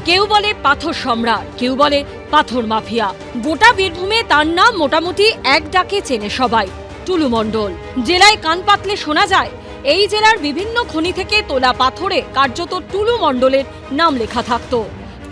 কেউ বলে পাথর সম্রাট, কেউ বলে পাথর মাফিয়া। গোটা বীরভূমে তার নাম মোটামুটি এক ডাকে চেনে সবাই, টুলু মণ্ডল। জেলায় কান পাতলে শোনা যায় এই জেলার বিভিন্ন খনি থেকে তোলা পাথরে কার্যত টুলু মণ্ডলের নাম লেখা থাকতো।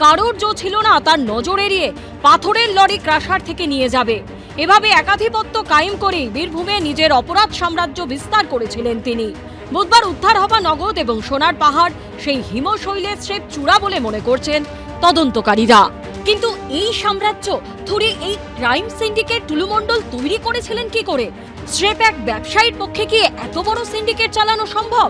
কারোর জো ছিল না তার নজর এড়িয়ে পাথরের লরি ক্রাশার থেকে নিয়ে যাবে। এভাবে একাধিপত্য কায়েম করেই বীরভূমে নিজের অপরাধ সাম্রাজ্য বিস্তার করেছিলেন তিনি। বুধবার উদ্ধার হওয়া নগদ এবং সোনার পাহাড় সেই হিমশৈলের স্রেফ চূড়া বলে মনে করছেন তদন্তকারীরা। কিন্তু এই সাম্রাজ্য থুড়ি এই ক্রাইম সিন্ডিকেট টুলু মণ্ডল তৈরি করেছিলেন কি করে? স্রেফ এক ব্যবসায়ীর পক্ষে কি এত বড় সিন্ডিকেট চালানো সম্ভব?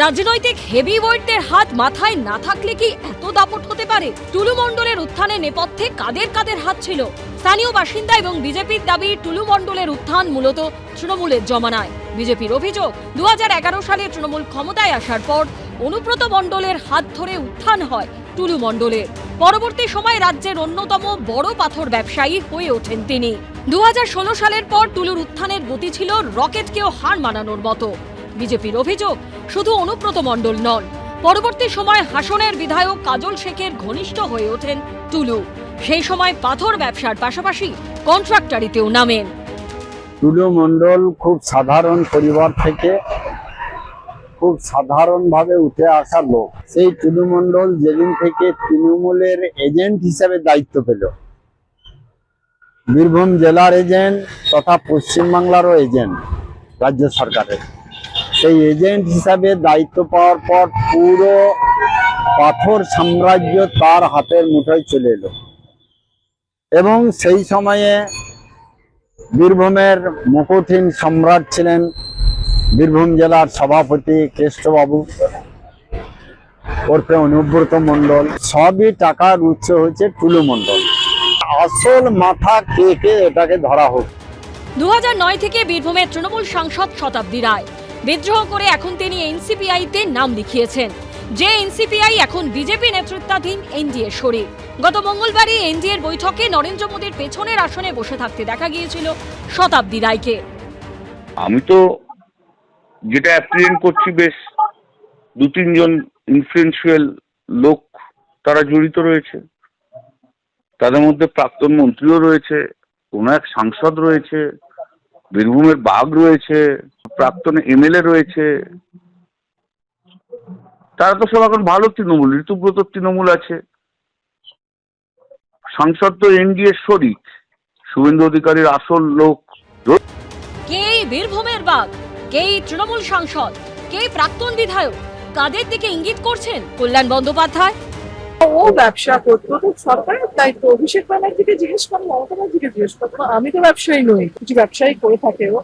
রাজনৈতিক হেভিওয়েটদের হাত মাথায় না থাকলে কি এত দাপট হতে পারে? টুলু মণ্ডলের উত্থানের নেপথ্যে কাদের কাদের হাত ছিল? স্থানীয় বাসিন্দা এবং বিজেপির দাবি টুলু মণ্ডলের উত্থান মূলত তৃণমূলের জমানায়। বিজেপির অভিযোগ 2011 সালে তৃণমূল ক্ষমতায় আসার পর অনুব্রত মণ্ডলের হাত ধরে উত্থান হয় টুলু মণ্ডলের। পরবর্তী সময় রাজ্যের অন্যতম বড় পাথর ব্যবসায়ী হয়ে ওঠেন তিনি। 2016 সালের পর টুলুর উত্থানের গতি ছিল রকেটকেও হার মানানোর মতো। বিজেপির অভিযোগ শুধু অনুব্রত মণ্ডল নন, পরবর্তী সময় হাসনের বিধায়ক কাজল শেখের ঘনিষ্ঠ হয়ে ওঠেন টুলু। সেই সময় পাথর ব্যবসার পাশাপাশি কন্ট্রাক্টরিতেও নামেন। টুলু মণ্ডল খুব সাধারণ পরিবার থেকে খুব সাধারণভাবে উঠে আসা লোক। সেই টুলু মণ্ডল যেদিন থেকে তৃণমূলের এজেন্ট হিসেবে দায়িত্ব পেল, বীরভূম জেলার এজেন্ট তথা পশ্চিমবাংলারও এজেন্ট রাজ্য সরকারের, সেই এজেন্ট হিসাবে দায়িত্ব পাওয়ার পর পুরো পাথর সাম্রাজ্য তার হাতের মুঠোয় চলে এলো। এবং সেই সময়ে বীরভূমের মুকুটহীন সম্রাট ছিলেন বীরভূম জেলার সভাপতি কেষ্টবাবু ওরফে অনুব্রত মণ্ডল। সবই টাকার উৎস হচ্ছে টুলু মণ্ডল। আসল মাথা কে কে এটাকে ধরা হোক। 2009 থেকে বীরভূমের তৃণমূল সাংসদ শতাব্দী রায় বিদ্রোহ করে এখন তিনি এনসিপিআই-তে নাম লিখিয়েছেন, যে এনসিপিআই এখন বিজেপি নেতৃত্বাধীন এনডিএ শরিক। গত মঙ্গলবারই এনডিএর বৈঠকে নরেন্দ্র মোদীর পেছনের আসনে বসে থাকতে দেখা গিয়েছিল শতাব্দী রায়কে। আমি তো যেটা অ্যাপ্রিহেন্ড করছি, বেশ 2-3 জন ইনফ্লুয়েন্সিয়াল লোক তারা জড়িত রয়েছে। তাদের মধ্যে প্রাক্তন মন্ত্রীও রয়েছে, কোন এক সাংসদ রয়েছে, বীরভূমের বাঘ রয়েছে, প্রাক্তন এমএলএ রয়েছে। তারা তো সব এখন ভালো তৃণমূল, ঋতুব্রত তৃণমূল আছে, সাংসদ তো এনডিএ শরিক, শুভেন্দু অধিকারীর আসল লোক। কে বীরভূমের বাঘ, কে তৃণমূল সাংসদ, কে প্রাক্তন বিধায়ক, কাদের দিকে ইঙ্গিত করছেন কল্যাণ বন্দ্যোপাধ্যায়? ও ব্যবসা করতো, তো সরকারের দায়িত্ব। অভিষেক ব্যানার্জিকে জিজ্ঞেস করো, মমতা ব্যানার্জিকে জিজ্ঞেস করো। আমি তো ব্যবসায়ী নই, কিছু ব্যবসায়ী করে থাকে ও,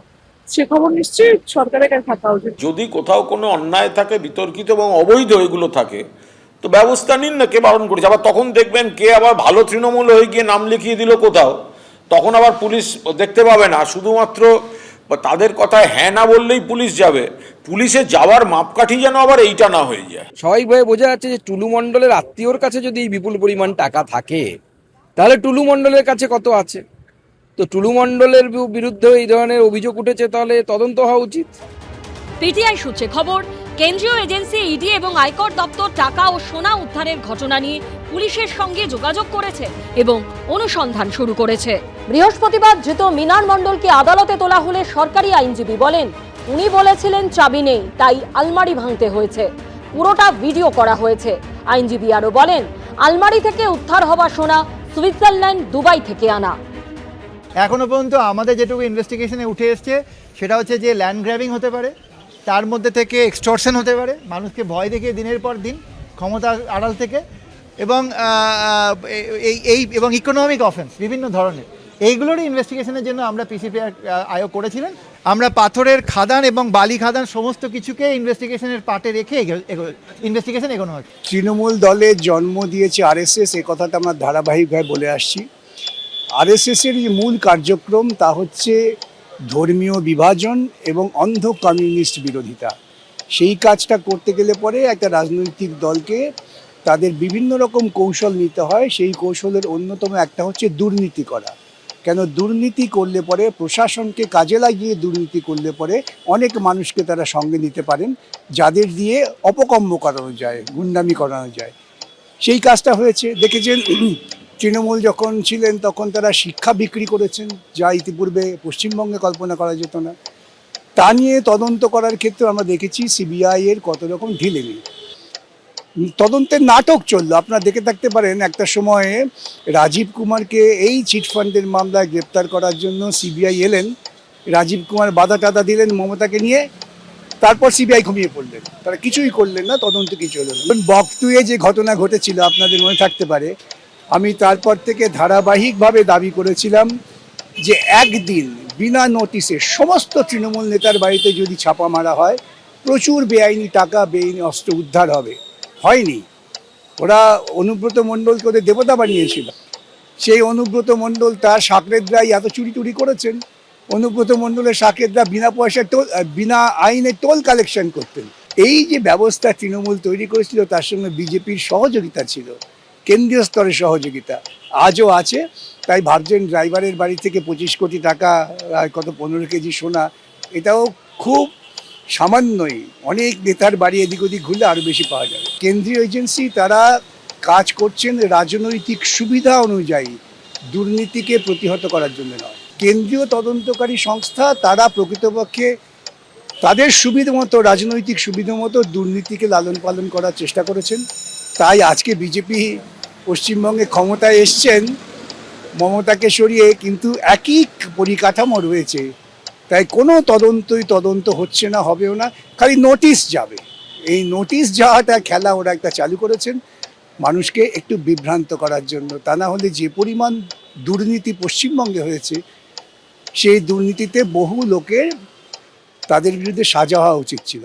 সে খবর নিশ্চয়ই সরকারের কাছে থাকা উচিত। যদি কোথাও কোনো অন্যায় থাকে, বিতর্কিত এবং অবৈধ এগুলো থাকে, তো ব্যবস্থা নিন না, কে বারণ করেছে? আবার তখন দেখবেন কে আবার ভালো তৃণমূল হয়ে গিয়ে নাম লিখিয়ে দিল কোথাও, তখন আবার পুলিশ দেখতে পাবে না। শুধুমাত্র তাদের কথায় হ্যাঁ না বললেই পুলিশ যাবে, পুলিশে যাওয়ার মাপকাঠি যেন আবার এইটা না হয়ে যায়। স্বাভাবিকভাবে বোঝা যাচ্ছে যে টুলু মণ্ডলের আত্মীয়র কাছে যদি এই বিপুল পরিমাণ টাকা থাকে, তাহলে টুলু মণ্ডলের কাছে কত আছে? তো টুলু মণ্ডলের বিরুদ্ধে এই ধরনের অভিযোগ উঠেছে, তাহলে তদন্ত হওয়া উচিত। পিটিআই সূত্রে খবর, কেন্দ্রীয় এজেন্সি ইডি এবং আয়কর দপ্তর টাকা ও সোনা উদ্ধারের ঘটনা নিয়ে পুলিশের সঙ্গে যোগাযোগ করেছে এবং অনুসন্ধান শুরু করেছে। বৃহস্পতিবার ধৃত মিনার মণ্ডলকে আদালতে তোলা হলে সরকারি আইনজীবী বলেন, উনি বলেছিলেন চাবি নেই, তাই আলমারি ভাঙতে হয়েছে, পুরোটা ভিডিও করা হয়েছে। আইনজীবী আরো বলেন, আলমারি থেকে উদ্ধার হওয়া সোনা সুইজারল্যান্ড, দুবাই থেকে আনা। এখনো পর্যন্ত আমাদের যেটুকু ইনভেস্টিগেশনে উঠে এসছে সেটা হচ্ছে যে ল্যান্ড গ্র্যাবিং হতে পারে, তার মধ্যে থেকে এক্সটর্শন হতে পারে, মানুষকে ভয় দেখিয়ে দিনের পর দিন ক্ষমতার আড়াল থেকে, এবং এবং ইকোনমিক অফেন্স বিভিন্ন ধরনের, এইগুলোরই ইনভেস্টিগেশনের জন্য আমরা পিসিপি আয়োগ করেছিলেন। আমরা পাথরের খাদান এবং বালি খাদান সমস্ত কিছুকে ইনভেস্টিগেশনের পার্টে রেখে ইনভেস্টিগেশন এগোনো হয়। তৃণমূল দলের জন্ম দিয়েছে আরএসএস, এ কথাটা আমরা ধারাবাহিকভাবে বলে আসছি। আরএসএসের যে মূল কার্যক্রম তা হচ্ছে ধর্মীয় বিভাজন এবং অন্ধ কমিউনিস্ট বিরোধিতা। সেই কাজটা করতে গেলে পরে একটা রাজনৈতিক দলকে তাদের বিভিন্ন রকম কৌশল নিতে হয়। সেই কৌশলের অন্যতম একটা হচ্ছে দুর্নীতি করা। কেন দুর্নীতি করলে পরে, প্রশাসনকে কাজে লাগিয়ে দুর্নীতি করলে পরে অনেক মানুষকে তারা সঙ্গে নিতে পারেন, যাদের দিয়ে অপকর্ম করানো যায়, গুন্ডামি করানো যায়। সেই কাজটা হয়েছে। দেখেছেন তৃণমূল যখন ছিলেন তখন তারা শিক্ষা বিক্রি করেছেন, যা ইতিপূর্বে পশ্চিমবঙ্গে কল্পনা করা যেত না। তা নিয়ে তদন্ত করার ক্ষেত্রে আমরা দেখেছি সিবিআই এর কত রকম ঢিলেমি। তদন্তের নাটক চললো, আপনারা দেখে থাকতে পারেন। একটা সময়ে রাজীব কুমারকে এই চিটফান্ডের মামলায় গ্রেপ্তার করার জন্য সিবিআই এলেন, রাজীব কুমার বাধা টাধা দিলেন মমতাকে নিয়ে, তারপর সিবিআই ঘুমিয়ে পড়লেন, তারা কিছুই করলেন না, তদন্ত কিছু হলো না। বকটুয়ে যে ঘটনা ঘটেছিল আপনাদের মনে থাকতে পারে, আমি তারপর থেকে ধারাবাহিকভাবে দাবি করেছিলাম যে একদিন বিনা নোটিশে সমস্ত তৃণমূল নেতার বাড়িতে যদি ছাপা মারা হয়, প্রচুর বেআইনি টাকা বেআইনি অস্ত্র উদ্ধার হবে। হয়নি। ওরা অনুব্রত মণ্ডলকে ওদের দেবতা বানিয়েছিল। সেই অনুব্রত মণ্ডল তার সাকরেদরাই এত চুরি টুরি করেছেন। অনুব্রত মণ্ডলের সাকেতরা বিনা পয়সা বিনা আইনে টোল কালেকশন করতেন। এই যে ব্যবস্থা তৃণমূল তৈরি করেছিল তার সঙ্গে বিজেপির সহযোগিতা ছিল, কেন্দ্রীয় স্তরের সহযোগিতা আজও আছে। তাই ভাবছেন ড্রাইভারের বাড়ি থেকে 25 কোটি টাকা আর কত 15 কেজি সোনা, এটাও খুব সামান্যই। অনেক নেতার বাড়ি এদিক ওদিক ঘুরলে আরও বেশি পাওয়া যাবে। কেন্দ্রীয় এজেন্সি তারা কাজ করছেন রাজনৈতিক সুবিধা অনুযায়ী, দুর্নীতিকে প্রতিহত করার জন্য নয়। কেন্দ্রীয় তদন্তকারী সংস্থা তারা প্রকৃতপক্ষে তাদের সুবিধা মতো, রাজনৈতিক সুবিধা মতো দুর্নীতিকে লালন পালন করার চেষ্টা করেছেন। তাই আজকে বিজেপি পশ্চিমবঙ্গে ক্ষমতায় এসছেন মমতাকে সরিয়ে, কিন্তু একই পরিকাঠামো রয়েছে। তাই কোনো তদন্ত হচ্ছে না, হবেও না, খালি নোটিশ যাবে। এই নোটিশ যাওয়াটা খেলা ওরা একটা চালু করেছেন মানুষকে একটু বিভ্রান্ত করার জন্য। তা না হলে যে পরিমাণ দুর্নীতি পশ্চিমবঙ্গে হয়েছে, সেই দুর্নীতিতে বহু লোকের তাদের বিরুদ্ধে সাজা হওয়া উচিত ছিল।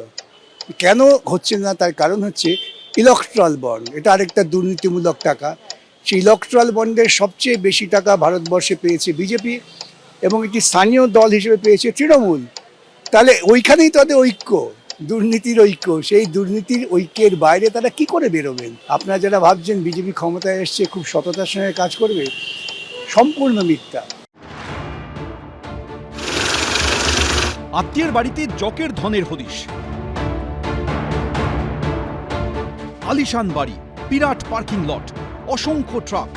কেন হচ্ছে না তার কারণ হচ্ছে ইলেকট্রাল বন্ড, এটা আরেকটা দুর্নীতিমূলক টাকা। সেই ইলেকট্রাল বন্ডের সবচেয়ে বেশি টাকা ভারতবর্ষে পেয়েছে বিজেপি এবং একটি স্থানীয় দল হিসেবে পেয়েছে তৃণমূল। তাহলে ওইখানেই তাদের ঐক্য, দুর্নীতির ঐক্য। সেই দুর্নীতির ঐক্যের বাইরে তারা কি করে বেরোবেন? আপনারা যারা ভাবছেন বিজেপি ক্ষমতায় এসছে খুব সততার সঙ্গে কাজ করবে, সম্পূর্ণ মিথ্যা। আত্মীয়ের বাড়িতে জকের ধনের হদিশ। আলিশান বাড়ি, বিরাট পার্কিং লট, অসংখ্য ট্রাক,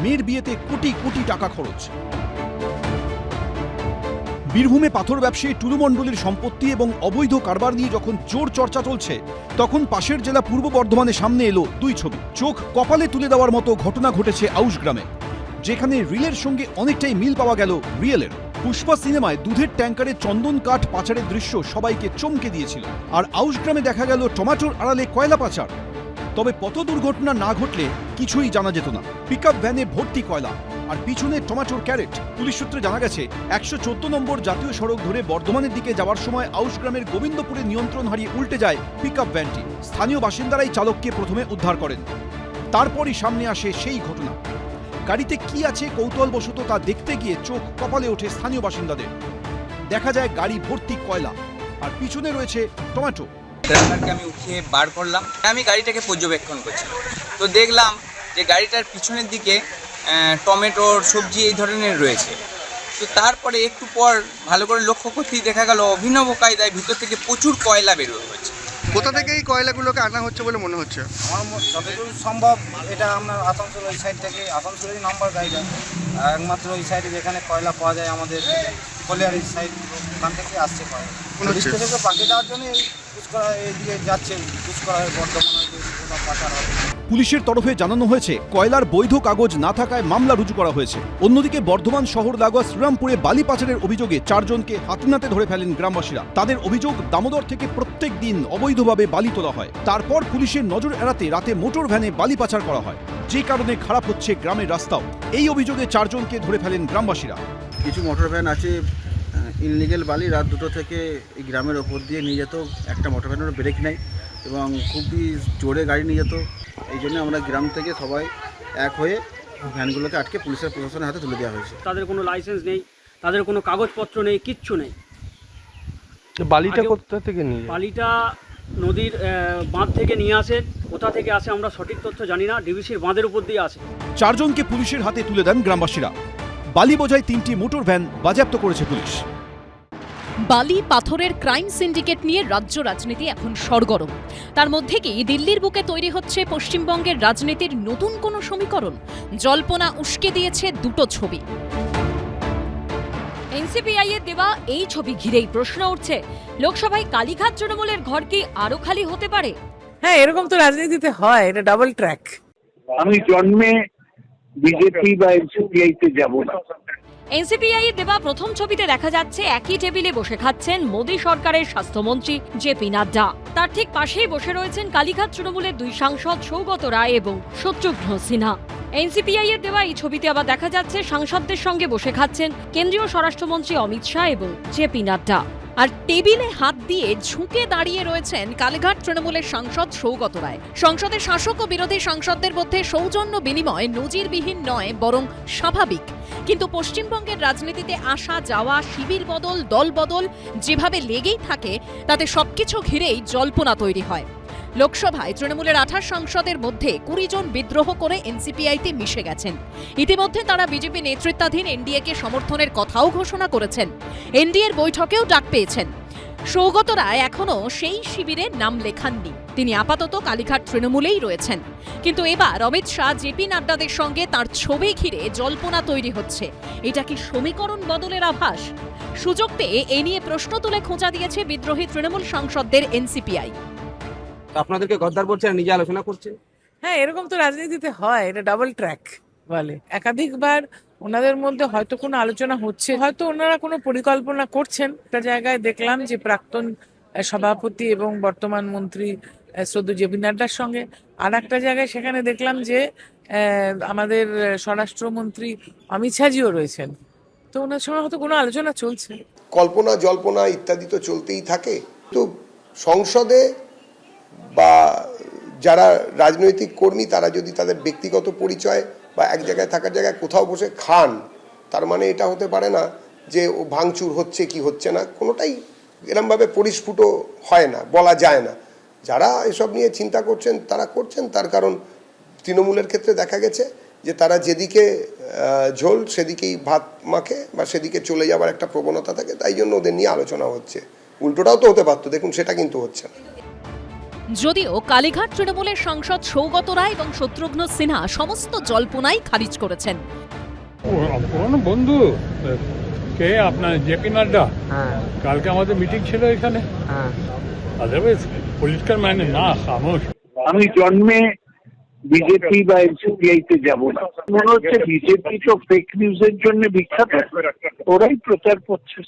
মেয়ের বিয়েতে কোটি কোটি টাকা খরচ। বীরভূমে পাথর ব্যবসায়ী টুলু মণ্ডলের সম্পত্তি এবং অবৈধ কারবার নিয়ে যখন জোর চর্চা চলছে, তখন পাশের জেলা পূর্ব বর্ধমানের সামনে এলো দুই ছবি। চোখ কপালে তুলে দেওয়ার মতো ঘটনা ঘটেছে আউশ গ্রামে, যেখানে রিলের সঙ্গে অনেকটাই মিল পাওয়া গেল রিয়েলের। পুষ্পা সিনেমায় দুধের ট্যাঙ্কারে চন্দন কাঠ পাচারের দৃশ্য সবাইকে চমকে দিয়েছিল, আর আউশ গ্রামে দেখা গেল টমেটোর আড়ালে কয়লা পাচার। তবে পথ দুর্ঘটনা না ঘটলে কিছুই জানা যেত না। পিকআপ ভ্যানে ভর্তি কয়লা আর পিছনে টমেটোর ক্যারেট। পুলিশ সূত্রে জানা গেছে 114 নম্বর জাতীয় সড়ক ধরে বর্ধমানের দিকে যাওয়ার সময় আউশ গ্রামের গোবিন্দপুরে নিয়ন্ত্রণ হারিয়ে উল্টে যায় পিকআপ ভ্যানটি। স্থানীয় বাসিন্দারাই চালককে প্রথমে উদ্ধার করেন, তারপরই সামনে আসে সেই ঘটনা। গাড়িতে কি আছে কৌতূহলবশত তা দেখতে গিয়ে চোখ কপালে ওঠে স্থানীয় বাসিন্দাদের। দেখা যায় গাড়ি ভর্তি কয়লা আর পিছনে রয়েছে টমেটো। ড্রাইভারকে আমি উঠিয়ে বার করলাম, আমি গাড়িটাকে পর্যবেক্ষণ করছিলাম, তো দেখলাম যে গাড়িটার পিছনের দিকে টমেটোর সবজি এই ধরনের রয়েছে। তো তারপরে একটু পর ভালো করে লক্ষ্য করতেই দেখা গেল অভিনব কায়দায় ভিতর থেকে প্রচুর কয়লা বেরোয় হচ্ছে। কোথা থেকে এই কয়লাগুলোকে আনা হচ্ছে বলে মনে হচ্ছে? আমার যতদূর সম্ভব এটা আপনার আসানসোল ওই সাইড থেকে, আসানসোলের নাম্বার গাড়িটা একমাত্র ওই সাইডে যেখানে কয়লা পাওয়া যায় আমাদের কলিয়ারি সাইড, ওখান থেকে আসছে কয়লা। থেকে পাঠিয়ে দেওয়ার জন্য এদিকে যাচ্ছে, বর্ধমান পাচার হবে। পুলিশের তরফে জানানো হয়েছে কয়লার বৈধ কাগজ না থাকায় মামলা রুজু করা হয়েছে। অন্যদিকে বর্ধমান শহর লাগোয়া শ্রীরামপুরে বালি পাচারের অভিযোগে 4 জনকে হাতেনাতে ধরে ফেলেন গ্রামবাসীরা। তাদের অভিযোগ দামোদর থেকে প্রত্যেক দিন অবৈধভাবে বালি তোলা হয়, তারপর পুলিশের নজর এড়াতে রাতে মোটর ভ্যানে বালি পাচার করা হয়, যে কারণে খারাপ হচ্ছে গ্রামের রাস্তাও। এই অভিযোগে 4 জনকে ধরে ফেলেন গ্রামবাসীরা। কিছু মোটর ভ্যান আছে ইনলিগেল বালি রাত 2টো থেকে এই গ্রামের ওপর দিয়ে নিয়ে যেত, একটা মোটর ভ্যানের ব্রেক নেই এবং খুবই জোরে গাড়ি নিয়ে যেত। এই জন্য আমরা গ্রাম থেকে সবাই এক হয়ে ভ্যানগুলোকে আটকে পুলিশের প্রশাসনের হাতে তুলে দেওয়া হয়েছে। তাদের কোনো লাইসেন্স নেই, তাদের কোনো কাগজপত্র নেই, কিচ্ছু নেই। বালিটা কোথা থেকে নিয়ে? বালিটা নদীর বাঁধ থেকে নিয়ে আসে, কোথা থেকে আসে আমরা সঠিক তথ্য জানি না, ডিভিসির বাঁধের উপর দিয়ে আসে। 4 জনকে পুলিশের হাতে তুলে দেন গ্রামবাসীরা। বালি বোঝাই 3টি মোটর ভ্যান বাজেয়াপ্ত করেছে পুলিশ। বালি পাথরের ক্রাইম সিন্ডিকেট নিয়ে রাজ্য রাজনীতি এখন সরগরম। তার মধ্যে কি দিল্লির বুকে তৈরি হচ্ছে পশ্চিমবঙ্গের রাজনীতির নতুন কোনো সমীকরণ? জল্পনা উস্কে দিয়েছে দুটো ছবি। এনসিপিআই এর দেওয়া এই ছবি ঘিরেই প্রশ্ন উঠছে, লোকসভায় কালীঘাট তৃণমূলের ঘর কি আরো খালি হতে পারে? হ্যাঁ, এরকম তো রাজনীতিতে হয়, এটা ডাবল ট্র্যাক। আমি জন্মে বিজেপি বা এনসিপিআই তে যাব না। এনসিপিআই এর দেওয়া প্রথম ছবিতে দেখা যাচ্ছে একই টেবিলে বসে খাচ্ছেন মোদী সরকারের স্বাস্থ্যমন্ত্রী জেপি নাড্ডা। তার ঠিক পাশেই বসে রয়েছেন কালীঘাট তৃণমূলের দুই সাংসদ সৌগত রায় এবং শত্রুঘ্ন সিনহা। এনসিপিআই এর দেওয়া এই ছবিতে আবার দেখা যাচ্ছে সাংসদদের সঙ্গে বসে খাচ্ছেন কেন্দ্রীয় স্বরাষ্ট্রমন্ত্রী অমিত শাহ এবং জেপি নাড্ডা। আর টেবিলে হাত দিয়ে ঝুঁকে দাঁড়িয়ে রয়েছেন কালীঘাট তৃণমূলের সাংসদ সৌগত রায়। সংসদের শাসক ও বিরোধী সাংসদদের মধ্যে সৌজন্য বিনিময় নজিরবিহীন নয়, বরং স্বাভাবিক। কিন্তু পশ্চিমবঙ্গের রাজনীতিতে আসা যাওয়া, শিবির বদল, দল বদল যেভাবে লেগেই থাকে, তাতে সবকিছু ঘিরেই জল্পনা তৈরি হয়। লোকসভায় তৃণমূলের 28 সাংসদের মধ্যে 20 জন বিদ্রোহ করে এনসিপিআইতে মিশে গেছেন। ইতিমধ্যে তারা বিজেপি নেতৃত্বাধীন এনডিএকে সমর্থনের কথাও ঘোষণা করেছেন। এনডিএর বৈঠকেও ডাক পেয়েছেন। সৌগত রায় এখনো সেই শিবিরে নাম লেখাননি। তিনি আপাতত কালীঘাট তৃণমূলেই রয়েছেন। কিন্তু এবার অমিত শাহ, জেপি নাড্ডাদের সঙ্গে তার ছবি ঘিরে জল্পনা তৈরি হচ্ছে। এটা কি সমীকরণ বদলের আভাস? সুযোগ পেয়ে এ নিয়ে প্রশ্ন তুলে খোঁচা দিয়েছে বিদ্রোহী তৃণমূল সাংসদদের এনসিপিআই। আপনাদেরকে গদ্দার বলছেন, নিজে আলোচনা করছেন। হ্যাঁ, এরকম তো রাজনীতিতে হয়, এটা ডাবল ট্র্যাক বলে। একাধিকবার ওনাদের মধ্যে হয়তো কোনো আলোচনা হচ্ছে, হয়তো ওনারা কোনো পরিকল্পনা করছেন। একটা জায়গায় দেখলাম যে প্রাক্তন সভাপতি এবং বর্তমান মন্ত্রী শ্রদ্ধেয় জেপি নাড্ডার সঙ্গে, আর একটা জায়গায় সেখানে দেখলাম যে আমাদের স্বরাষ্ট্রমন্ত্রী অমিত শাহজিও রয়েছেন। তো ওনার সঙ্গে হয়তো কোনো আলোচনা চলছে। কল্পনা জল্পনা ইত্যাদি তো চলতেই থাকে। তো সংসদে বা যারা রাজনৈতিক কর্মী, তারা যদি তাদের ব্যক্তিগত পরিচয় বা এক জায়গায় থাকার জায়গায় কোথাও বসে খান, তার মানে এটা হতে পারে না যে ও ভাঙচুর হচ্ছে কি হচ্ছে না, কোনোটাই এরমভাবে পরিস্ফুট হয় না, বলা যায় না। যারা এসব নিয়ে চিন্তা করছেন তারা করছেন, তার কারণ তৃণমূলের ক্ষেত্রে দেখা গেছে যে তারা যেদিকে ঝোল সেদিকেই ভাত মাখে বা সেদিকে চলে যাওয়ার একটা প্রবণতা থাকে, তাই জন্য ওদের নিয়ে আলোচনা হচ্ছে। উল্টোটাও তো হতে পারতো, দেখুন সেটা কিন্তু হচ্ছে না। যদিও কালীঘাট তৃণমূলের সাংসদ সৌগত রায় এবং শত্রুঘ্ন সিনহা সমস্ত জল্পনাই খারিজ করেছেন। পুরনো বন্ধু কে আপনার জেপি নাড্ডা, কালকে আমাদের মিটিং ছিল এখানে। আদারওয়াইজ পলিটিক্যাল ম্যান না, খামোশ। আমি জন্মে বিজেপি বা এনসিপিআই তে যাব না। মনে হচ্ছে বিজেপি তো ফেক নিউজের জন্য বিখ্যাত, ওরাই প্রচার করছে।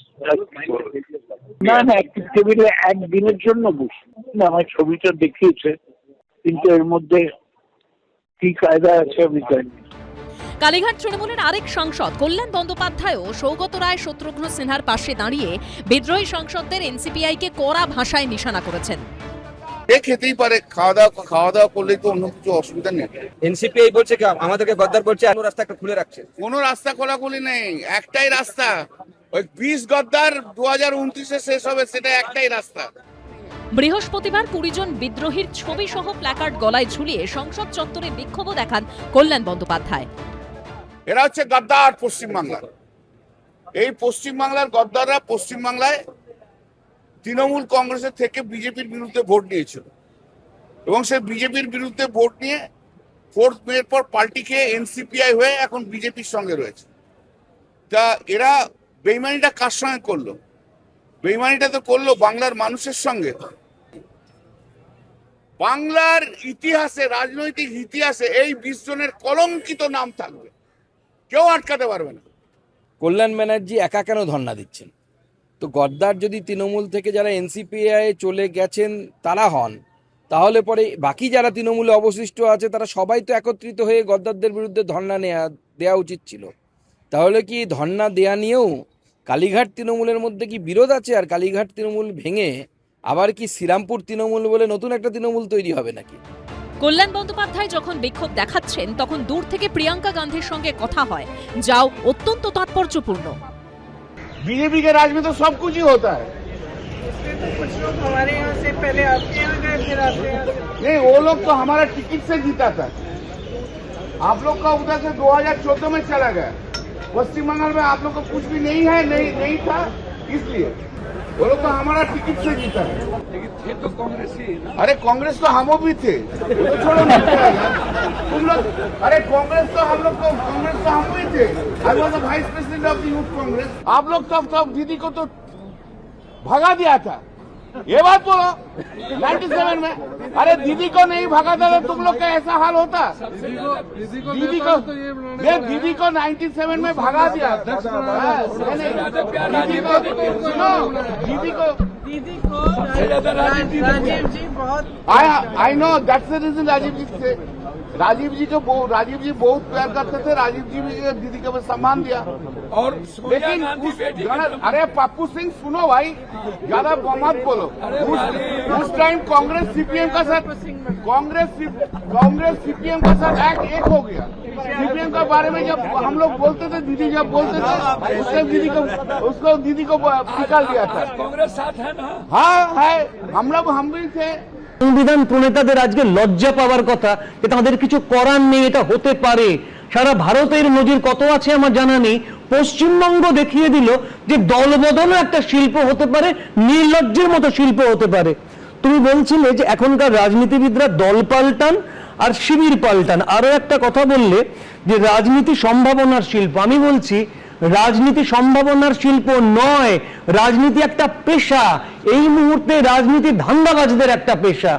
না না, একটি টেবিলে একদিনের জন্য বসে না, আমার ছবিটা দেখিয়েছে, কিন্তু এর মধ্যে কি কায়দা আছে আমি জানি। কালীঘাট তৃণমূলের আরেক সাংসদ কল্যাণ বন্দ্যোপাধ্যায়ও সৌগত রায়, শত্রুঘ্ন সিনহার পাশে দাঁড়িয়ে বিদ্রোহী সাংসদদের এনসিপিআইকে কড়া ভাষায় নিশানা করেছেন। খেতেই পারে, খাওয়া দাওয়া করলে তো অন্য কিছু অসুবিধা নেই। এনসিপিআই বলছে কি আমাদেরকে গদ্দার বলছে, অন্য রাস্তা একটা খুলে রাখছে। কোনো রাস্তা খোলাখুলি নেই, একটাই রাস্তা। ওই 20 গদ্দার 2029-এ শেষ হবে, সেটা একটাই রাস্তা। বৃহস্পতিবার 20 জন বিদ্রোহীর ছবি সহ প্ল্যাকার্ড গলায় ঝুলিয়ে সংসদ চত্বরে বিক্ষোভ দেখান কল্যাণ বন্দ্যোপাধ্যায়। এরা হচ্ছে গদ্দার পশ্চিমবাংলার। এই পশ্চিমবাংলার গদ্দাররা পশ্চিমবাংলায় তৃণমূল কংগ্রেসের থেকে বিজেপির বিরুদ্ধে ভোট নিয়েছিল, এবং সে বিজেপির বিরুদ্ধে ভোট নিয়ে 4th মের পর পাল্টি খেয়ে এনসিপিআই হয়ে এখন বিজেপির সঙ্গে রয়েছে। তা এরা বেইমানিটা কার সঙ্গে করলো? বেইমানিটা তো করলো বাংলার মানুষের সঙ্গে। বাংলার ইতিহাসে, রাজনৈতিক ইতিহাসে এই 20 জনের কলঙ্কিত নাম থাকবে, কেউ আটকাতে পারবে না। কল্যাণ ব্যানার্জি একা কেন ধর্ণা দিচ্ছেন? তো গদ্দার যদি তৃণমূল থেকে যারা এনসিপিআই চলে গেছেন তারা হন, তাহলে পরে বাকি যারা তৃণমূলে অবশিষ্ট আছে তারা সবাই তো একত্রিত হয়ে গদ্দারদের বিরুদ্ধে ধর্ণা দেওয়া উচিত ছিল। তাহলে কি ধর্ণা দেয়া নিয়েও কালীঘাট তৃণমূলের মধ্যে কি বিরোধ আছে? আর কালীঘাট তৃণমূল ভেঙে আবার কি শ্রীরামপুর তৃণমূল বলে নতুন একটা তৃণমূল তৈরি হবে নাকি? কল্যাণ বন্দ্যোপাধ্যায় যখন বিক্ষোভ দেখাচ্ছেন, তখন দূর থেকে প্রিয়াঙ্কা গান্ধীর সঙ্গে কথা হয়, যাও অত্যন্ত তাৎপর্যপূর্ণ। बीजेपी के राज में तो सब कुछ ही होता है। हमारे यहाँ से पहले आपके यहाँ गए, फिर आपके यहाँ। नहीं, वो लोग तो हमारा टिकट से जीता था। आप लोग का उधर से 2014 में चला गया। पश्चिम बंगाल में आप लोग को कुछ भी नहीं है, नहीं था, इसलिए बोलो तो हमारा टिकट से जीता है। थे तो कांग्रेस ही। अरे कांग्रेस तो हम भी थे, तो छोड़ो ना तुम लोग। अरे कांग्रेस तो हम लोग को, कांग्रेस तो हम भी थे। I was the vice president of the youth Congress. आप लोग तब दीदी को तो भगा दिया था, ये बात बोलो 97 में। अरे दीदी को नहीं भगा था तो तुम लोग का ऐसा हाल होता। दीदी को 97 में भगा दिया। दीदी को राजीव जी बहुत, I know that's the reason. Rajiv ji बहुत प्यार करते थे। राजीव जी भी दीदी को सम्मान दिया। और लेकिन अरे पप्पू सिंह सुनो भाई, ज्यादा मत बोलो। उस टाइम कांग्रेस सीपीएम का साथ एक हो गया। सीपीएम के बारे में जब हम लोग बोलते थे, दीदी जब बोलते थे, उसने दीदी को निकाल दिया था। कांग्रेस साथ है ना? हाँ है, हम भी थे। সংবিধান প্রণেতাদের আজকে লজ্জা পাওয়ার কথা যে তাদের কিছু করার নেই, এটা হতে পারে। সারা ভারতের নজির কত আছে আমার জানা নেই। পশ্চিমবঙ্গ দেখিয়ে দিল যে দলবদলও একটা শিল্প হতে পারে, নির্লজ্জের মতো শিল্প হতে পারে। তুমি বলছিলে যে এখনকার রাজনীতিবিদরা দল পাল্টান আর শিবির পাল্টান। আরো একটা কথা বললে যে রাজনীতি সম্ভাবনার শিল্প। আমি বলছি রাজনীতি সম্ভাবনার শিল্প নয়, রাজনীতি একটা পেশা। এই মুহূর্তে রাজনীতি ধান্দাবাজদের একটা পেশা।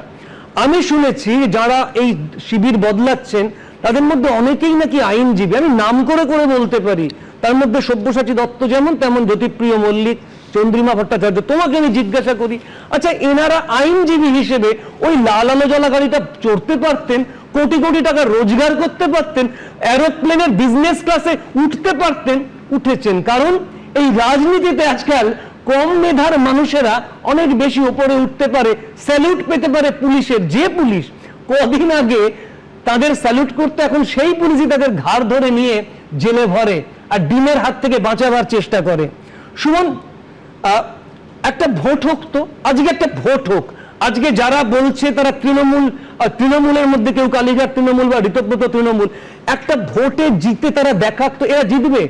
আমি শুনেছি যারা এই শিবির বদলাচ্ছেন তাদের মধ্যে অনেকেই নাকি আইনজীবী। আমি নাম করে করে বলতে পারি, তার মধ্যে সব্যসাচী দত্ত যেমন, তেমন জ্যোতিপ্রিয় মল্লিক, চন্দ্রিমা ভট্টাচার্য। তোমাকে আমি জিজ্ঞাসা করি, আচ্ছা এনারা আইনজীবী হিসেবে ওই লাল আলো জ্বলা গাড়িটা চড়তে পারতেন, কোটি কোটি টাকা রোজগার করতে পারতেন, এরোপ্লেনের বিজনেস ক্লাসে উঠতে পারতেন, উঠেছেন। কারণ এই রাজনীতিতে আজকাল কম মেধার মানুষেরা অনেক বেশি উপরে উঠতে পারে, স্যালুট পেতে পারে পুলিশের। যে পুলিশ কদিন আগে তাদের স্যালুট করতে, এখন সেই পুলিশই তাদের ঘাড় ধরে নিয়ে জেলে ভরে আর ডিমের হাত থেকে বাঁচাবার চেষ্টা করে। সুমন, একটা ভোট হোক তো, আজকে একটা ভোট হোক। আজকে যারা বলছে তারা তৃণমূলের মধ্যে কেউ কালীঘাট তৃণমূল বা ঋতব্রত তৃণমূল, একটা ভোটে জিতে তারা দেখাক তো এরা জিতবে।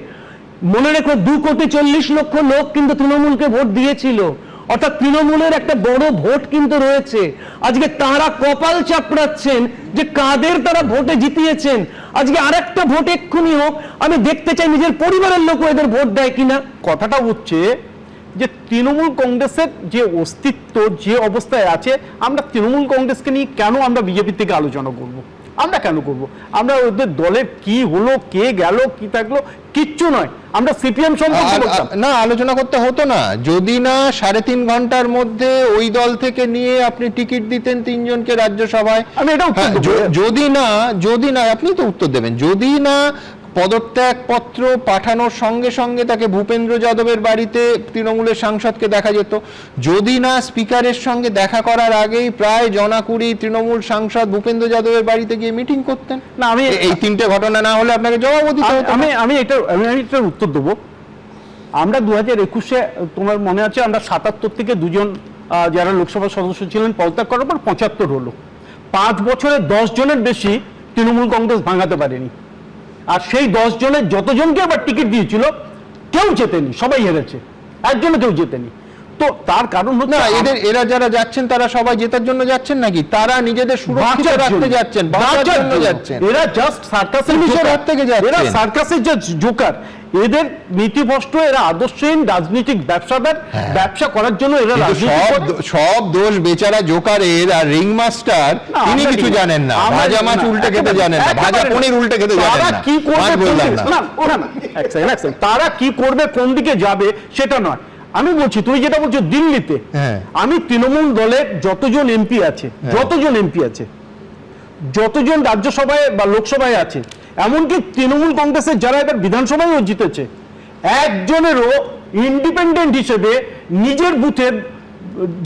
মনে রেখো 2,40,00,000 লোক কিন্তু তৃণমূলকে ভোট দিয়েছিল, অর্থাৎ তৃণমূলের একটা বড় ভোট কিন্তু রয়েছে। আজকে তারা কপাল চাপড়াচ্ছেন যে কাদের তারা ভোটে জিতিয়েছেন। আজকে আরেকটা ভোট এক্ষুনি হোক, আমি দেখতে চাই নিজের পরিবারের লোকও এদের ভোট দেয় কিনা। কথাটা হচ্ছে যে তৃণমূল কংগ্রেসের যে অস্তিত্ব যে অবস্থায় আছে, আমরা তৃণমূল কংগ্রেসকে নিয়ে কেন আমরা বিজেপি থেকে আলোচনা করব? আমরা কেন করব? আমরা ওদের দলের কি হলো, কে গেল, কি থাকলো, কিচ্ছু নয়। আমরা সিপিএম সম্পর্কে না আলোচনা করতে হতো না যদি না 3.5 ঘন্টার মধ্যে ওই দল থেকে নিয়ে আপনি টিকিট দিতেন 3 জনকে রাজ্যসভায়। আমি এটা যদি না আপনি তো উত্তর দেবেন, যদি না পদত্যাগ পত্র পাঠানোর সঙ্গে সঙ্গে তাকে ভূপেন্দ্র যাদবের বাড়িতে তৃণমূলের সাংসদকে দেখা যেত, যদি না স্পিকারের সঙ্গে দেখা করার আগেই প্রায় 20 তৃণমূল সাংসদ ভূপেন্দ্র যাদবের বাড়িতে গিয়ে মিটিং করতেন। না, আমি এই 3টে ঘটনা না হলে আপনাকে জবাবও দিতে হতো। আমি এটার উত্তর দেবো। আমরা 2021-এ তোমার মনে আছে আমরা 77 থেকে 2 জন যারা লোকসভা সদস্য ছিলেন পদত্যাগ করার পর 75 হলো। 5 বছরে 10 জনের বেশি তৃণমূল কংগ্রেস ভাঙাতে পারেনি। আর সেই 10 জনের যতজনকে আবার টিকিট দিয়েছিল কেউ জেতেনি, সবাই হেরেছে, একজনও কেউ জেতেনি। তো তার কারণ হচ্ছে এরা যারা যাচ্ছেন তারা সবাই জেতার জন্য যাচ্ছেন নাকি? তারা নিজেদের সুরক্ষিত রাখতে যাচ্ছেন, এরা জাস্ট সার্কাসের এরা সার্কাসের যে জোকার। এদের নীতিভ্রষ্ট, এরা আদর্শহীন রাজনৈতিক ব্যবসাদার। ব্যবসা করার জন্য এরা সব দোষ বেচারা জোকারের। আর রিং মাস্টার তিনি কিছু জানেন না, ভাজা মাছ উল্টে খেতে জানেন না, ভাজা পনির উল্টে খেতে জানেন না। কি করবে তারা, কি করবে, কোন দিকে যাবে সেটা নয়। আমি বলছি, তুমি যেটা বলছো দিল্লিতে, আমি তৃণমূল দলের যতজন এমপি আছে, যতজন রাজ্যসভায় বা লোকসভায় আছে, এমনকি তৃণমূল কংগ্রেসের যারা এবার বিধানসভায়ও জিতেছে, একজনেরও ইন্ডিপেন্ডেন্ট হিসেবে নিজের বুথে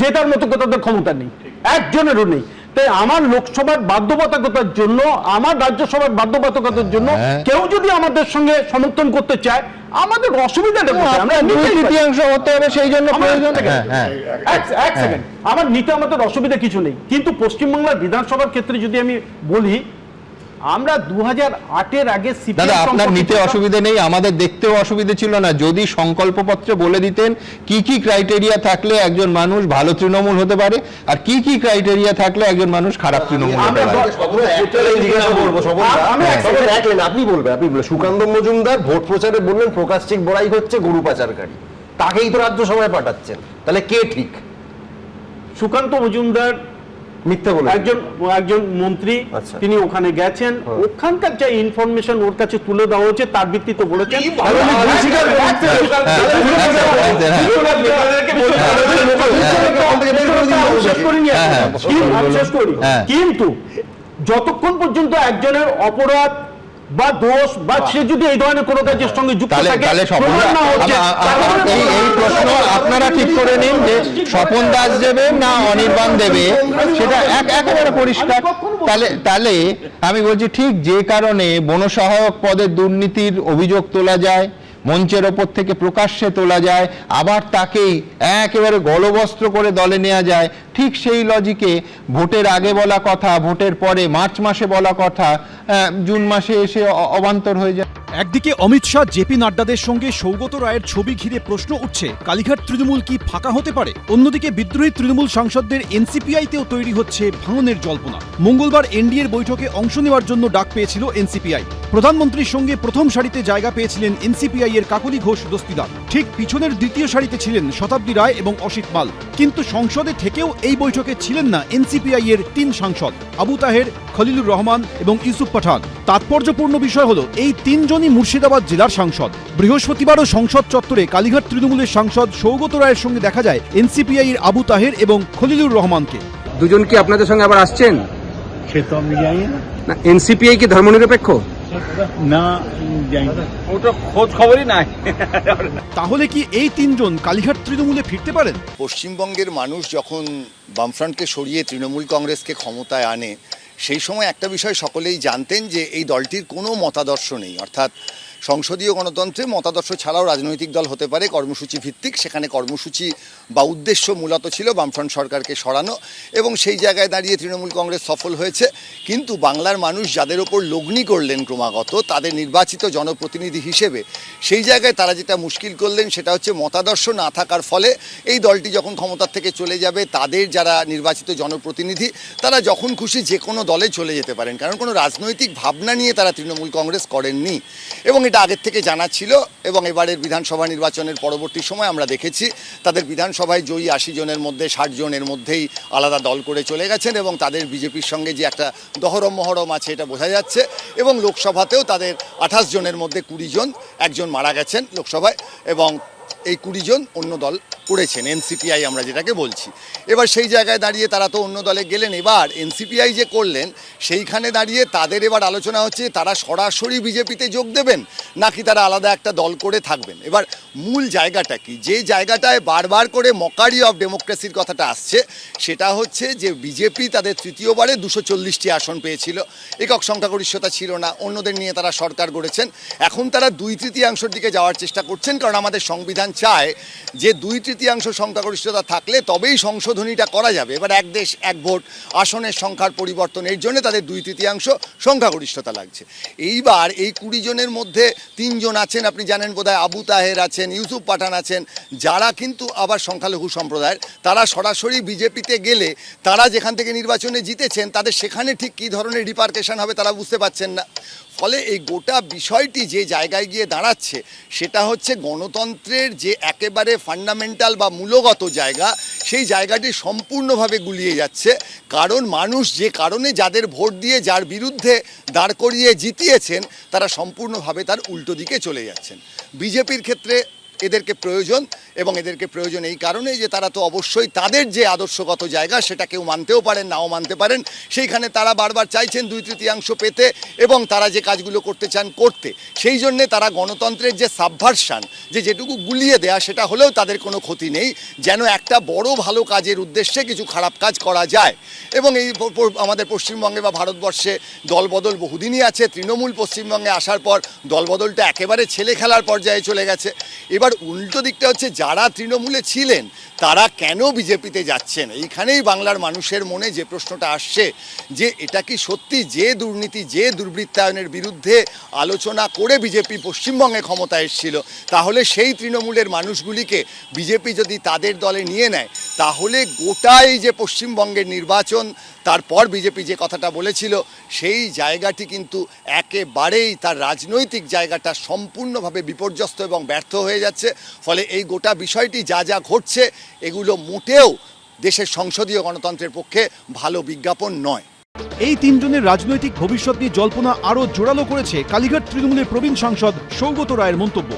জেতার মতো তাদের ক্ষমতা নেই, একজনেরও নেই। তাই আমার লোকসভার বাধ্যবাধকতার জন্য, আমার রাজ্যসভার বাধ্যবাধকতার জন্য কেউ যদি আমাদের সঙ্গে সমর্থন করতে চায়, আমাদের অসুবিধাটা আমরা 2/3 হতে হবে, সেই জন্য প্রয়োজন। আমার নিতে আমাদের অসুবিধা কিছু নেই। কিন্তু পশ্চিমবাংলার বিধানসভার ক্ষেত্রে যদি আমি বলি, আমরা 2008-এর আগে দাদা আপনার নিতে অসুবিধা নেই, আমাদের দেখতেও অসুবিধা ছিল না যদি সংকল্পপত্রে বলে দিতেন কি কি ক্রাইটেরিয়া থাকলে একজন মানুষ ভালো তৃণমূল হতে পারে আর কি কি ক্রাইটেরিয়া থাকলে একজন মানুষ খারাপ তৃণমূল হতে পারে। আপনি বলবেন সুকান্ত মজুমদার ভোট প্রচারে বললেন প্রকাশ চিক বড়াই হচ্ছে গরু পাচারকারী, তাকেই তো রাজ্য সভায় পাঠাচ্ছেন, তাহলে কে ঠিক? সুকান্ত মজুমদার মিথ্যা বলে একজন মন্ত্রী, তিনি ওখানে গেছেন, ওখানকার যে ইনফরমেশন ওর কাছে তুলে দেওয়া হচ্ছে তার ভিত্তিতে বলেছেন। কিন্তু যতক্ষণ পর্যন্ত একজনের অপরাধ বা দোষ বা সে যদি এই ধরনের কোনো কাজের সঙ্গে যুক্ত থাকে, এই প্রশ্ন আপনারা ঠিক করে নিন যে স্বপন দাস দেবে না অনির্বাণ দেবে, সেটা একেবারে পরিষ্কার। তাহলে আমি বলছি ঠিক যে কারণে বনসহায়ক পদের দুর্নীতির অভিযোগ তোলা যায়, মঞ্চের ওপর থেকে প্রকাশ্যে তোলা যায়, আবার তাকেই একেবারে গলবস্ত্র করে দলে নেওয়া যায়, ঠিক সেই লজিকে ভোটের আগে বলা কথা, ভোটের পরে মার্চ মাসে বলা কথা জুন মাসে এসে অবান্তর হয়ে যায়। একদিকে অমিত শাহ জেপি নাড্ডাদের সঙ্গে সৌগত রায়ের ছবি ঘিরে প্রশ্ন উঠছে কালীঘাট তৃণমূল কি ফাঁকা হতে পারে? অন্যদিকে বিদ্রোহী তৃণমূল সাংসদদের এনসিপিআইতেও তৈরি হচ্ছে ভাঙনের জল্পনা। মঙ্গলবার এনডিএর বৈঠকে অংশ নেওয়ার জন্য ডাক পেয়েছিল এনসিপিআই। প্রধানমন্ত্রীর সঙ্গে প্রথম সারিতে জায়গা পেয়েছিলেন এনসিপিআই এর কাকলি ঘোষ দস্তিদার, ঠিক পিছনের দ্বিতীয় সারিতে ছিলেন শতাব্দী রায় এবং অসিত পাল। কিন্তু সংসদে থেকেও এই বৈঠকে ছিলেন না এনসিপিআই এর 3 সাংসদ আবু তাহের, খলিলুর রহমান এবং ইউসুফ পাঠান। তাৎপর্যপূর্ণ বিষয় হলো এই 3 জনই মুর্শিদাবাদ জেলার সাংসদ। বৃহস্পতিবারও সংসদ চত্বরে কালীঘাট তৃণমূলের সাংসদ সৌগত রায়ের সঙ্গে দেখা যায় এনসিপিআই এর আবু তাহের এবং খলিলুর রহমানকে। দুজন কি আপনাদের সঙ্গে আবার আসছেন? সে তো আমি জানি না। এনসিপিআই কি ধর্মনিরপেক্ষ? না, জানি না, ওটা খোঁজ খবরই নাই। তাহলে কি এই 3 জন কালীঘাট তৃণমূলে ফিরতে পারেন? পশ্চিমবঙ্গের মানুষ যখন বামফ্রন্টকে সরিয়ে তৃণমূল কংগ্রেসকে ক্ষমতায় আনে, সেই সময় একটা বিষয় সকলেই জানতেন যে এই দলটির কোনো মতাদর্শ নেই, অর্থাৎ সংসদীয় গণতন্ত্রে মতাদর্শ ছাড়াও রাজনৈতিক দল হতে পারে কর্মসূচি ভিত্তিক। সেখানে কর্মসূচি বা উদ্দেশ্য মূলত ছিল বামফ্রন্ট সরকারকে সরানো, এবং সেই জায়গায় দাঁড়িয়ে তৃণমূল কংগ্রেস সফল হয়েছে। কিন্তু বাংলার মানুষ যাদের ওপর লগ্নি করলেন ক্রমাগত তাদের নির্বাচিত জনপ্রতিনিধি হিসেবে, সেই জায়গায় তারা যেটা মুশকিল করলেন সেটা হচ্ছে মতাদর্শ না থাকার ফলে এই দলটি যখন ক্ষমতার থেকে চলে যাবে, তাদের যারা নির্বাচিত জনপ্রতিনিধি তারা যখন খুশি যে কোনো দলে চলে যেতে পারেন, কারণ কোনো রাজনৈতিক ভাবনা নিয়ে তারা তৃণমূল কংগ্রেস করেননি। এবং এটা আগের থেকে জানা ছিল, এবং এবারের বিধানসভা নির্বাচনের পরবর্তী সময় আমরা দেখেছি তাদের বিধানসভায় জয়ী 80 জনের মধ্যে 60 জনের মধ্যেই আলাদা দল করে চলে গেছেন, এবং তাদের বিজেপির সঙ্গে যে একটা দহরম মহরম আছে এটা বোঝা যাচ্ছে। এবং লোকসভাতেও তাদের 28 জনের মধ্যে 20 জন, একজন মারা গেছেন লোকসভায়, এবং এই 20 জন অন্য দল করেছেন, এনসিপিআই আমরা যেটাকে বলছি। এবার সেই জায়গায় দাঁড়িয়ে তারা তো অন্য দলে গেলেন, এবার এনসিপিআই যে করলেন সেইখানে দাঁড়িয়ে তাদের এবার আলোচনা হচ্ছে তারা সরাসরি বিজেপিতে যোগ দেবেন নাকি তারা আলাদা একটা দল করে থাকবেন। এবার মূল জায়গাটা কি, যে জায়গাটায় বারবার করে মকারি অফ ডেমোক্রেসির কথাটা আসছে, সেটা হচ্ছে যে বিজেপি তাদের তৃতীয়বারে 240টি আসন পেয়েছিল, একক সংখ্যাগরিষ্ঠতা ছিল না, অন্যদের নিয়ে তারা সরকার গড়েছেন। এখন তারা 2/3 দিকে যাওয়ার চেষ্টা করছেন, কারণ আমাদের সংবিধান চায় যে 2/3 সংখ্যাগরিষ্ঠতা থাকলে তবেই সংশোধনীটা করা যাবে। এবার এক দেশ এক ভোট আসনের সংখ্যার পরিবর্তনের জন্য তাদের 2/3 সংখ্যাগরিষ্ঠতা লাগছে। এইবার এই 20 জনের মধ্যে 3 জন আছেন, আপনি জানেন বোধহয়, আবু তাহের আছেন, ইউসুফ পাঠান আছেন, যারা কিন্তু আবার সংখ্যালঘু সম্প্রদায়ের। তারা সরাসরি বিজেপিতে গেলে তারা যেখান থেকে নির্বাচনে জিতেছেন তাদের সেখানে ঠিক কী ধরনের রিপারকেশন হবে তারা বুঝতে পারছেন না। ফলে এই গোটা বিষয়টি যে জায়গায় গিয়ে দাঁড়াচ্ছে সেটা হচ্ছে গণতন্ত্রের যে একেবারে ফান্ডামেন্টাল বা মূলগত জায়গা, সেই জায়গাটি সম্পূর্ণভাবে গুলিয়ে যাচ্ছে। কারণ মানুষ যে কারণে যাদের ভোট দিয়ে যার বিরুদ্ধে দাঁড় করিয়ে জিতিয়েছেন তারা সম্পূর্ণভাবে তার উল্টো দিকে চলে যাচ্ছেন। বিজেপির ক্ষেত্রে এদেরকে প্রয়োজন, এবং এদেরকে প্রয়োজন এই কারণে যে তারা তো অবশ্যই তাদের যে আদর্শগত জায়গা সেটা কেউ মানতেও পারেন নাও মানতে পারেন, সেইখানে তারা বারবার চাইছেন 2/3 পেতে এবং তারা যে কাজগুলো করতে চান করতে। সেই জন্যে তারা গণতন্ত্রের যে সাবভার্সান, যেটুকু গুলিয়ে দেয়া, সেটা হলেও তাদের কোনো ক্ষতি নেই, যেন একটা বড় ভালো কাজের উদ্দেশ্যে কিছু খারাপ কাজ করা যায়। এবং এই আমাদের পশ্চিমবঙ্গে বা ভারতবর্ষে দলবদল বহুদিনই আছে। তৃণমূল পশ্চিমবঙ্গে আসার পর দলবদলটা একেবারে ছেলে খেলার পর্যায়ে চলে গেছে। এবার আবার উল্টো দিকটা হচ্ছে যারা তৃণমূলে ছিলেন তারা কেন বিজেপিতে যাচ্ছেন, এইখানেই বাংলার মানুষের মনে যে প্রশ্নটা আসছে যে এটা কি সত্যি যে দুর্নীতি যে দুর্বৃত্তায়নের বিরুদ্ধে আলোচনা করে বিজেপি পশ্চিমবঙ্গে ক্ষমতায় এসেছিল, তাহলে সেই তৃণমূলের মানুষগুলিকে বিজেপি যদি তাদের দলে নিয়ে নেয় তাহলে গোটাই যে পশ্চিমবঙ্গের নির্বাচন তারপর বিজেপি যে কথাটা বলেছিল সেই জায়গাটি কিন্তু একেবারেই তার রাজনৈতিক জায়গাটা সম্পূর্ণভাবে বিপর্যস্ত এবং ব্যর্থ হয়ে যাচ্ছে। ফলে এই গোটা বিষয়টি যা যা ঘটছে এগুলো মোটেও দেশের সংসদীয় গণতন্ত্রের পক্ষে ভালো বিজ্ঞাপন নয়। এই তিনজনের রাজনৈতিক ভবিষ্যৎ নিয়ে জল্পনা আরও জোরালো করেছে কালীঘাট তৃণমূলের প্রবীণ সাংসদ সৌগত রায়ের মন্তব্য।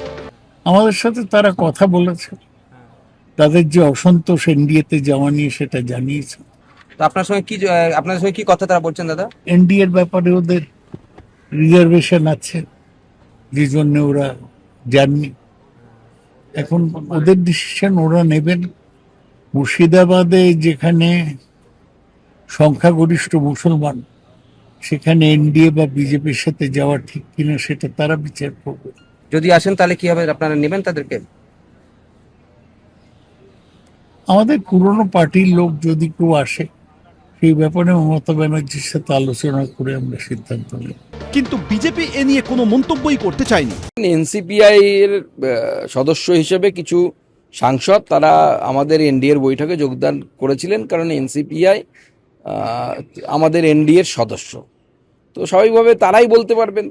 আমাদের সাথে তারা কথা বলেছে, তাদের যে অসন্তোষ এনডিএতে যাওয়া নিয়ে সেটা জানিয়েছে। তো আপনাদের সঙ্গে কি কথা তারা বলছেন দাদা? এনডিএর ব্যাপারে ওদের রিজার্ভেশন আছে যে জন্য ওরা যাননি। এখন ওদের ডিসিশন ওরা নেবেন। মুর্শিদাবাদে যেখানে সংখ্যাগরিষ্ঠ মুসলমান সেখানে এনডিএ বা বিজেপির সাথে যাওয়া ঠিক কিনা সেটা তারা বিচার করবে। যদি আসেন তাহলে কি হবে, আপনারা নেবেন তাদেরকে? আমাদের পুরনো পার্টির লোক যদি কেউ আসে সেই ব্যাপারে মমতা ব্যানার্জির সাথে আলোচনা করে আমরা সিদ্ধান্ত নেব। কিন্তু বিজেপি এ নিয়ে কোনো মন্তব্যই করতে চায়নি। এনসিপিআই এর সদস্য হিসেবে কিছু সাংসদ তারা আমাদের এনডিএর বৈঠকে যোগদান করেছিলেন, কারণ এনসিপিআই আমাদের এনডিএর সদস্য। তো স্বাভাবিকভাবে তারাই বলতে পারবেন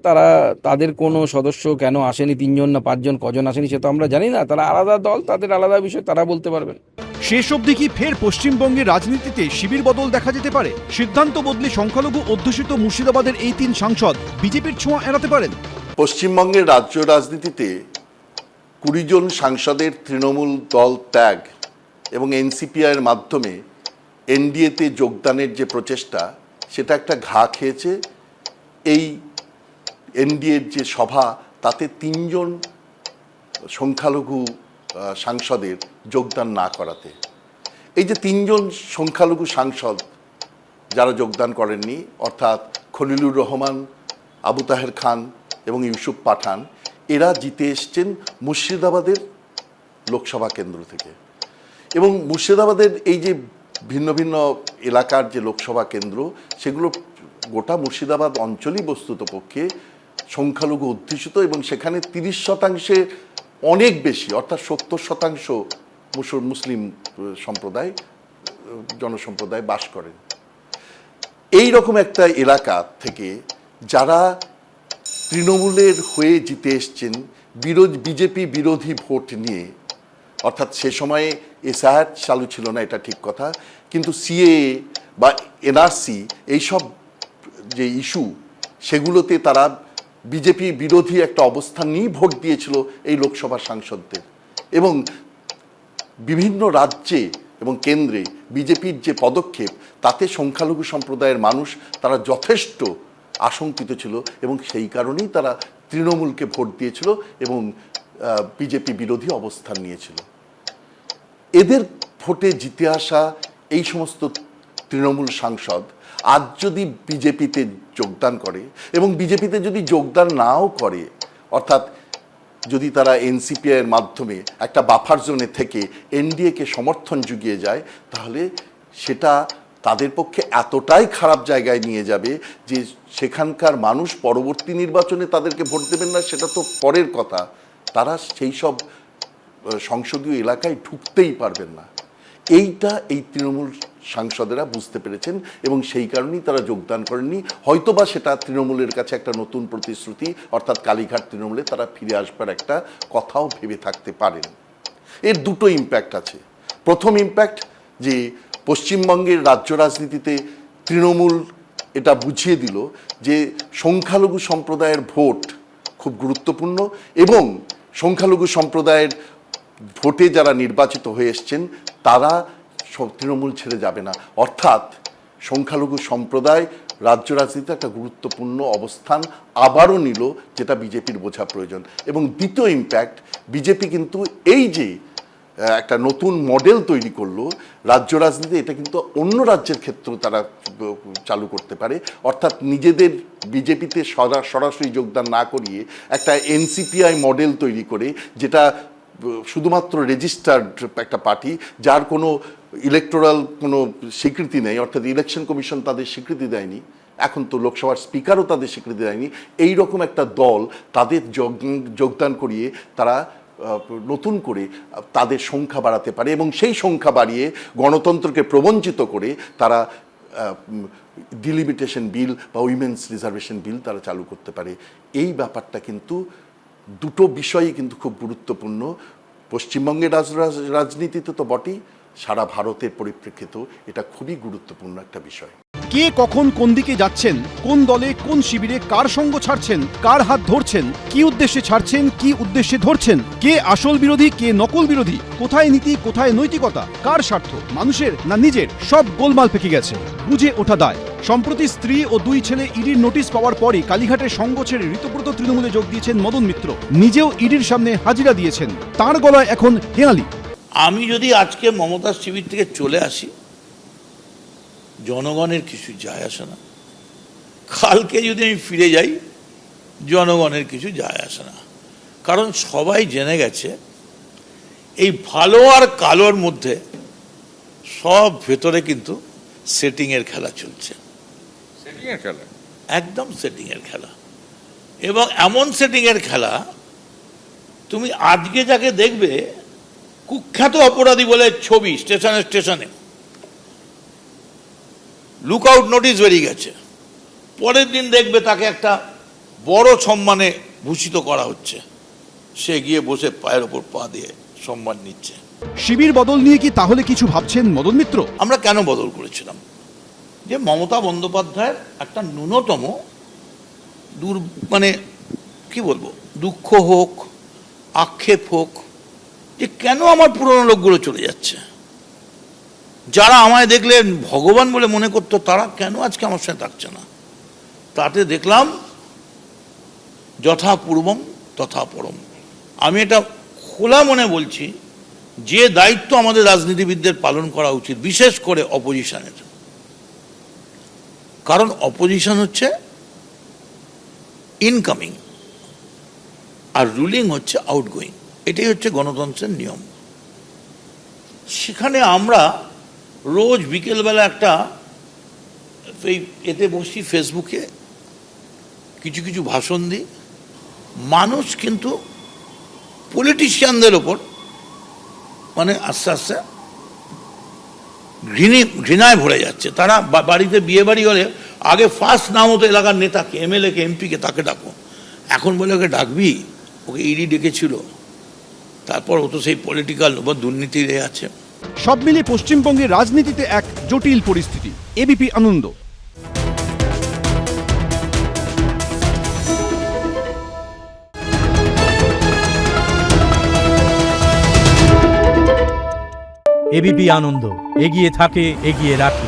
তাদের কোনো সদস্য কেন আসেনি, 3 জন না 5 জন, কজন আসেনি সে তো আমরা জানি না। তারা আলাদা দল, তাদের আলাদা বিষয়, তারা বলতে পারবেন। শেষ অবধি কি ফের পশ্চিমবঙ্গের রাজনীতিতে শিবির বদল দেখা যেতে পারে? সিদ্ধান্ত বদলে সংখ্যালঘু অধ্যুষিত মুর্শিদাবাদের এই 3 সাংসদ বিজেপির ছোঁয়া এড়াতে পারেন? পশ্চিমবঙ্গের রাজ্য রাজনীতিতে 20 জন সাংসদের তৃণমূল দল ত্যাগ এবং এনসিপিআইয়ের মাধ্যমে এনডিএতে যোগদানের যে প্রচেষ্টা সেটা একটা ঘা খেয়েছে। এই এনডিএর যে সভা তাতে 3 জন সংখ্যালঘু সাংসদের যোগদান না করাতে, এই যে 3 জন সংখ্যালঘু সাংসদ যারা যোগদান করেননি, অর্থাৎ খলিলুর রহমান, আবু তাহের খান এবং ইউসুফ পাঠান, এরা জিতে এসছেন মুর্শিদাবাদের লোকসভা কেন্দ্র থেকে। এবং মুর্শিদাবাদের এই যে ভিন্ন ভিন্ন এলাকার যে লোকসভা কেন্দ্র সেগুলো গোটা মুর্শিদাবাদ অঞ্চলই বস্তুতপক্ষে সংখ্যালঘু অধ্যুষিত এবং সেখানে 30% অনেক বেশি, অর্থাৎ 70% মুসলিম সম্প্রদায় জনসম্প্রদায় বাস করেন। এই রকম একটা এলাকা থেকে যারা তৃণমূলের হয়ে জিতে এসছেন বিজেপি বিরোধী ভোট নিয়ে, অর্থাৎ সে সময়ে এসআইআর চালু ছিল না, এটা ঠিক কথা, কিন্তু সিএএ বা এনআরসি এইসব যে ইস্যু সেগুলোতে তারা বিজেপি বিরোধী একটা অবস্থান নিয়ে ভোট দিয়েছিল এই লোকসভা সাংসদদের। এবং বিভিন্ন রাজ্যে এবং কেন্দ্রে বিজেপির যে পদক্ষেপ তাতে সংখ্যালঘু সম্প্রদায়ের মানুষ তারা যথেষ্ট আশঙ্কিত ছিল এবং সেই কারণেই তারা তৃণমূলকে ভোট দিয়েছিল এবং বিজেপি বিরোধী অবস্থান নিয়েছিল। এদের ভোটে জিতে আসা এই সমস্ত তৃণমূল সাংসদ আজ যদি বিজেপিতে যোগদান করে এবং বিজেপিতে যদি যোগদান নাও করে, অর্থাৎ যদি তারা এনসিপিআইয়ের মাধ্যমে একটা বাফার জোনে থেকে এনডিএকে সমর্থন জুগিয়ে যায়, তাহলে সেটা তাদের পক্ষে এতটাই খারাপ জায়গায় নিয়ে যাবে যে সেখানকার মানুষ পরবর্তী নির্বাচনে তাদেরকে ভোট দেবেন না, সেটা তো পরের কথা। তারা সেই সব সংসদীয় এলাকায় ঢুকতেই পারবেন না। এইটা এই তৃণমূল সাংসদেরা বুঝতে পেরেছেন এবং সেই কারণেই তারা যোগদান করেননি। হয়তোবা সেটা তৃণমূলের কাছে একটা নতুন প্রতিশ্রুতি, অর্থাৎ কালীঘাট তৃণমূলে তারা ফিরে আসবার একটা কথাও ভেবে থাকতে পারেন। এর দুটো ইম্প্যাক্ট আছে। প্রথম ইম্প্যাক্ট যে পশ্চিমবঙ্গের রাজ্য রাজনীতিতে তৃণমূল এটা বুঝিয়ে দিল যে সংখ্যালঘু সম্প্রদায়ের ভোট খুব গুরুত্বপূর্ণ এবং সংখ্যালঘু সম্প্রদায়ের ভোটে যারা নির্বাচিত হয়ে এসছেন তারা তৃণমূল ছেড়ে যাবে না। অর্থাৎ সংখ্যালঘু সম্প্রদায় রাজ্য রাজনীতিতে একটা গুরুত্বপূর্ণ অবস্থান আবারও নিল, যেটা বিজেপির বোঝা প্রয়োজন। এবং দ্বিতীয় ইম্প্যাক্ট, বিজেপি কিন্তু এই যে একটা নতুন মডেল তৈরি করলো রাজ্য রাজনীতি, এটা কিন্তু অন্য রাজ্যের ক্ষেত্রেও তারা চালু করতে পারে। অর্থাৎ নিজেদের বিজেপিতে সরাসরি যোগদান না করিয়ে একটা এনসিপিআই মডেল তৈরি করে, যেটা শুধুমাত্র রেজিস্টার্ড একটা পার্টি, যার কোনো ইলেকটোরাল কোনো স্বীকৃতি নেই, অর্থাৎ ইলেকশন কমিশন তাদের স্বীকৃতি দেয়নি, এখন তো লোকসভার স্পিকারও তাদের স্বীকৃতি দেয়নি, এই রকম একটা দল তাদের যোগদান করিয়ে তারা নতুন করে তাদের সংখ্যা বাড়াতে পারে এবং সেই সংখ্যা বাড়িয়ে গণতন্ত্রকে প্রবঞ্চিত করে তারা ডিলিমিটেশন বিল বা উইমেন্স রিজার্ভেশন বিল তারা চালু করতে পারে। এই ব্যাপারটা কিন্তু দুটো বিষয়ই কিন্তু খুব গুরুত্বপূর্ণ, পশ্চিমবঙ্গের রাজনীতিতে তো বটেই, সারা ভারতের পরিপ্রেক্ষিতেও এটা খুবই গুরুত্বপূর্ণ একটা বিষয়। কে কখন কোন দিকে যাচ্ছেন, কোন দলে কোন শিবিরে কার সঙ্গ ছাড়ছেন, কার হাত ধরছেন, কি উদ্দেশ্যে ছাড়ছেন, কি উদ্দেশ্যে ধরছেন, কে আসল বিরোধী, কে নকল বিরোধী, কোথায় নীতি, কোথায় নৈতিকতা, কার স্বার্থ, মানুষের না নিজের, সব গোলমাল পেকে গেছে, বুঝে ওঠা দায়। সম্প্রতি স্ত্রী ও 2 ছেলে ইডির নোটিশ পাওয়ার পরই কালীঘাটের সঙ্গ ছেড়ে ঋতব্রত তৃণমূলে যোগ দিয়েছেন মদন মিত্র, নিজেও ইডির সামনে হাজিরা দিয়েছেন, তার গলায় এখন হেঁয়ালি। আমি যদি আজকে মমতার শিবির থেকে চলে আসি, জনগণের কিছু যায় আসে না, কালকে যদি আমি ফিরে যাই, জনগণের কিছু যায় আসে না, কারণ সবাই জেনে গেছে এই ভালো আর কালোর মধ্যে সব ভেতরে কিন্তু সেটিংয়ের খেলা চলছে। সেটিংয়ের খেলা, একদম সেটিংয়ের খেলা, এবং এমন সেটিংয়ের খেলা তুমি আজকে যাকে দেখবে কুখ্যাত অপরাধী বলে ছবি স্টেশনে স্টেশনে লুক আউট নোটিশ বেরিয়ে গেছে, পরের দিন দেখবে তাকে একটা বড় সম্মানে ভূষিত করা হচ্ছে, সে গিয়ে বসে পায়ের ওপর পা দিয়ে সম্মান নিচ্ছে। শিবির বদল নিয়ে কি তাহলে কিছু ভাবছেন মদন মিত্র? আমরা কেন বদল করেছিলাম, যে মমতা বন্দ্যোপাধ্যায়ের একটা ন্যূনতম মানে কি বলবো, দুঃখ হোক, আক্ষেপ হোক, যে কেন আমার পুরনো লোকগুলো চলে যাচ্ছে, যারা আমায় দেখলে ভগবান বলে মনে করতো তারা কেন আজকে আমার সাথে থাকছে না। তাতে দেখলাম যথা পূর্বম তথা পরম। আমি এটা খোলা মনে বলছি, যে দায়িত্ব আমাদের রাজনীতিবিদদের পালন করা উচিত, বিশেষ করে অপোজিশনের, কারণ অপোজিশন হচ্ছে ইনকামিং আর রুলিং হচ্ছে আউটগোয়িং, এটাই হচ্ছে গণতন্ত্রের নিয়ম। সেখানে আমরা রোজ বিকেলবেলা একটা এতে বসি, ফেসবুকে কিছু কিছু ভাষণ দিই, মানুষ কিন্তু পলিটিশিয়ানদের ওপর মানে আস্তে আস্তে ঘৃণায় ভরে যাচ্ছে। তারা বাড়িতে বিয়ে বাড়ি হলে আগে ফার্স্ট নাম হতো এলাকার নেতাকে, এমএলএকে, এমপিকে, তাকে ডাকো, এখন বলে ওকে ডাকবি, ওকে ইডি ডেকেছিল, তারপর ও তো সেই পলিটিক্যাল বা দুর্নীতিতে আছে। সব মিলিয়ে পশ্চিমবঙ্গের রাজনীতিতে এক জটিল পরিস্থিতি। এবিপি আনন্দ। এবিপি আনন্দ, এগিয়ে থাকে, এগিয়ে রাখে।